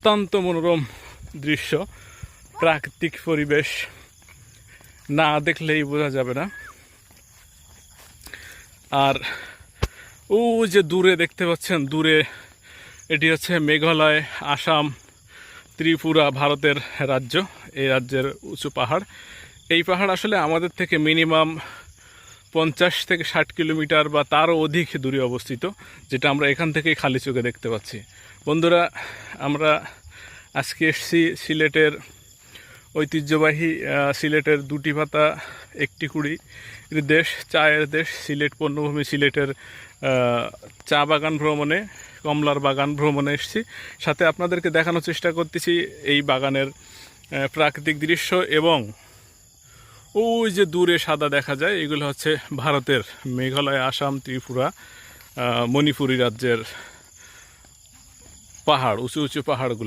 অত্যন্ত মনোরম দৃশ্য, প্রাকৃতিক পরিবেশ না দেখলেই বোঝা যাবে না। আর ও যে দূরে দেখতে পাচ্ছেন, দূরে এটি হচ্ছে মেঘালয়, আসাম, ত্রিপুরা, ভারতের রাজ্য। এই রাজ্যের উঁচু পাহাড়। এই পাহাড় আসলে আমাদের থেকে মিনিমাম 50 থেকে 60 কিলোমিটার বা তারও অধিক দূরে অবস্থিত, যেটা আমরা এখান থেকেই খালি চোখে দেখতে পাচ্ছি। বন্ধুরা, আমরা আজকে এসেছি সিলেটের ঐতিহ্যবাহী সিলেটের দুটি পাতা একটি কুড়ি দেশ, চায়ের দেশ সিলেট পণ্যভূমি, সিলেটের চা বাগান ভ্রমণে, কমলার বাগান ভ্রমণে এসেছি। সাথে আপনাদেরকে দেখানোর চেষ্টা করতেছি এই বাগানের প্রাকৃতিক দৃশ্য। এবং ওই যে দূরে সাদা দেখা যায়, এগুলো হচ্ছে ভারতের মেঘালয়, আসাম, ত্রিপুরা, মণিপুরী রাজ্যের পাহাড়, উঁচু উঁচু পাহাড়গুলো।